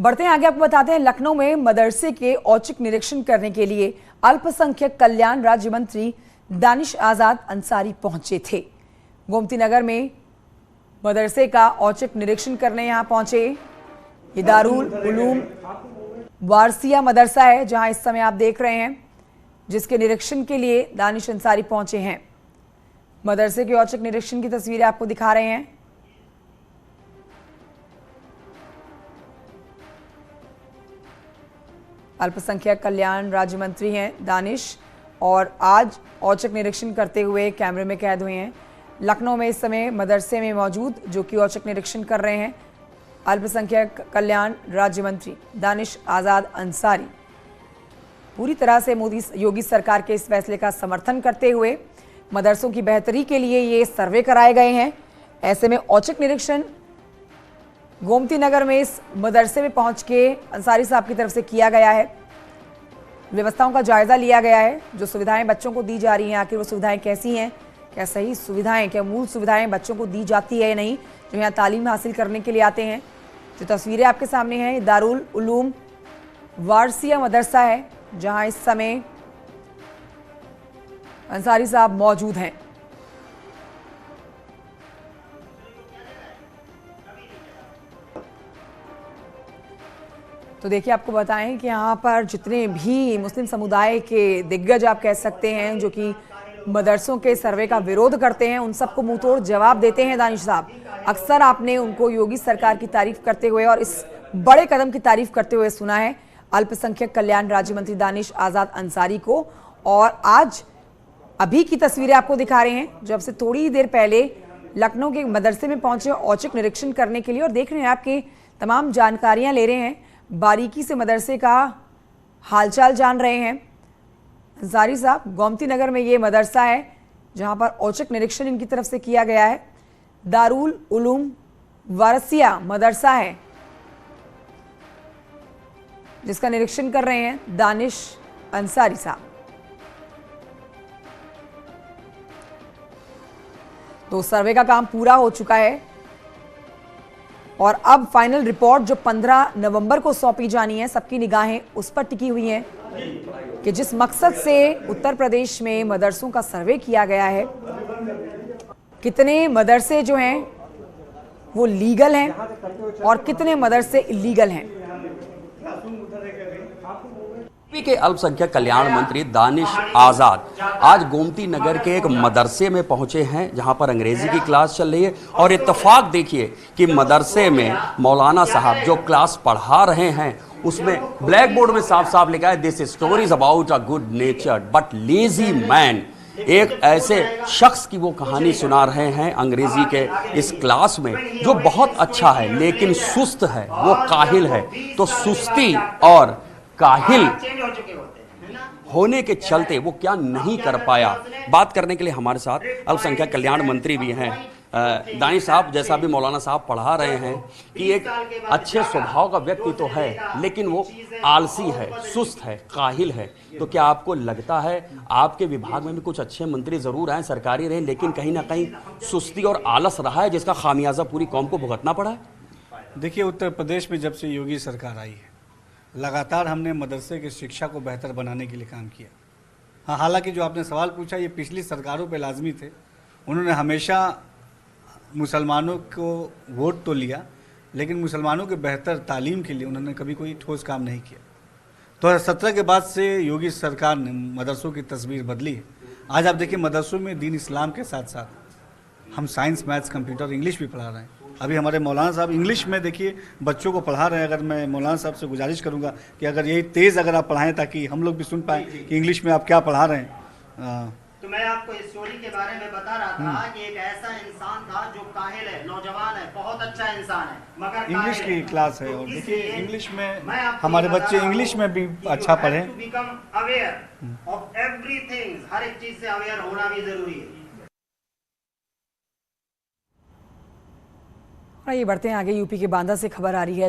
बढ़ते हैं आगे, आपको बताते हैं लखनऊ में मदरसे के औचक निरीक्षण करने के लिए अल्पसंख्यक कल्याण राज्य मंत्री दानिश आजाद अंसारी पहुंचे थे। गोमती नगर में मदरसे का औचक निरीक्षण करने यहां पहुंचे। ये दारुल उलूम वारसिया मदरसा है जहां इस समय आप देख रहे हैं, जिसके निरीक्षण के लिए दानिश अंसारी पहुंचे हैं। मदरसे के औचक निरीक्षण की तस्वीरें आपको दिखा रहे हैं। अल्पसंख्यक कल्याण राज्य मंत्री हैं दानिश और आज औचक निरीक्षण करते हुए कैमरे में कैद हुए हैं। लखनऊ में इस समय मदरसे में मौजूद जो कि औचक निरीक्षण कर रहे हैं अल्पसंख्यक कल्याण राज्य मंत्री दानिश आजाद अंसारी पूरी तरह से मोदी योगी सरकार के इस फैसले का समर्थन करते हुए मदरसों की बेहतरी के लिए ये सर्वे कराए गए हैं। ऐसे में औचक निरीक्षण गोमती नगर में इस मदरसे में पहुंच के अंसारी साहब की तरफ से किया गया है। व्यवस्थाओं का जायजा लिया गया है। जो सुविधाएं बच्चों को दी जा रही हैं, आखिर वो सुविधाएं कैसी हैं, क्या सही सुविधाएं, क्या मूल सुविधाएं बच्चों को दी जाती है या नहीं, जो यहाँ तालीम हासिल करने के लिए आते हैं। जो तस्वीरें आपके सामने हैं, दारुल उलूम वारसिया मदरसा है जहाँ इस समय अंसारी साहब मौजूद हैं। तो देखिए, आपको बताएं कि यहाँ पर जितने भी मुस्लिम समुदाय के दिग्गज आप कह सकते हैं जो कि मदरसों के सर्वे का विरोध करते हैं, उन सबको मुंहतोड़ जवाब देते हैं दानिश साहब। अक्सर आपने उनको योगी सरकार की तारीफ करते हुए और इस बड़े कदम की तारीफ करते हुए सुना है अल्पसंख्यक कल्याण राज्य मंत्री दानिश आजाद अंसारी को। और आज अभी की तस्वीरें आपको दिखा रहे हैं, जब से थोड़ी देर पहले लखनऊ के मदरसे में पहुंचे औचक निरीक्षण करने के लिए और देख रहे हैं आपकी तमाम जानकारियां ले रहे हैं, बारीकी से मदरसे का हालचाल जान रहे हैं अंसारी साहब। गोमती नगर में ये मदरसा है जहां पर औचक निरीक्षण इनकी तरफ से किया गया है। दारुल उलूम वारसिया मदरसा है जिसका निरीक्षण कर रहे हैं दानिश अंसारी साहब। तो सर्वे का काम पूरा हो चुका है और अब फाइनल रिपोर्ट जो 15 नवंबर को सौंपी जानी है, सबकी निगाहें उस पर टिकी हुई हैं कि जिस मकसद से उत्तर प्रदेश में मदरसों का सर्वे किया गया है, कितने मदरसे जो हैं वो लीगल हैं और कितने मदरसे इलीगल हैं। यूपी के अल्पसंख्यक कल्याण मंत्री दानिश आजाद आज गोमती नगर के एक मदरसे में पहुंचे हैं जहां पर अंग्रेजी की क्लास चल रही है। और इत्तेफाक देखिए कि मदरसे में मौलाना साहब जो क्लास पढ़ा रहे हैं उसमें ब्लैक बोर्ड में साफ साफ लिखा है, this story is about a good नेचर्ड but lazy man. एक ऐसे शख्स की वो कहानी सुना रहे हैं अंग्रेजी के इस क्लास में जो बहुत अच्छा है लेकिन सुस्त है, वो काहिल है। तो सुस्ती और काहिल होने के चलते वो क्या नहीं कर पाया। बात करने के लिए हमारे साथ अल्पसंख्यक कल्याण मंत्री भी हैं दानिश साहब। जैसा भी मौलाना साहब पढ़ा रहे हैं कि एक अच्छे स्वभाव का व्यक्ति तो है लेकिन वो आलसी है, सुस्त है, काहिल है। तो क्या आपको लगता है आपके विभाग में भी कुछ अच्छे मंत्री जरूर आए, सरकारी रहे, लेकिन कहीं ना कहीं सुस्ती और आलस रहा है जिसका खामियाजा पूरी कौम को भुगतना पड़ा है? देखिए, उत्तर प्रदेश में जब से योगी सरकार आई है लगातार हमने मदरसे की शिक्षा को बेहतर बनाने के लिए काम किया। हाँ, हालांकि जो आपने सवाल पूछा ये पिछली सरकारों पे लाजमी थे। उन्होंने हमेशा मुसलमानों को वोट तो लिया लेकिन मुसलमानों के बेहतर तालीम के लिए उन्होंने कभी कोई ठोस काम नहीं किया। 2017 के बाद से योगी सरकार ने मदरसों की तस्वीर बदली है। आज आप देखिए मदरसों में दीन इस्लाम के साथ साथ हम साइंस, मैथ्स, कंप्यूटर, इंग्लिश भी पढ़ा रहे हैं। अभी हमारे मौलाना साहब इंग्लिश में देखिए बच्चों को पढ़ा रहे हैं। अगर मैं मौलाना साहब से गुजारिश करूंगा कि अगर यही तेज़ अगर आप पढ़ाएं ताकि हम लोग भी सुन पाएँ कि इंग्लिश में आप क्या पढ़ा रहे हैं। तो मैं आपको इस स्टोरी के बारे में बता रहा था कि एक ऐसा इंसान था जो काहिल है, नौजवान है, बहुत अच्छा इंसान है, मगर इंग्लिश की क्लास है। और देखिए इंग्लिश में हमारे बच्चे इंग्लिश में भी अच्छा पढ़ें। अवेयर ऑफ एवरीथिंग, हर एक चीज से अवेयर होना भी जरूरी है। ये बढ़ते हैं आगे, यूपी के बांदा से खबर आ रही है।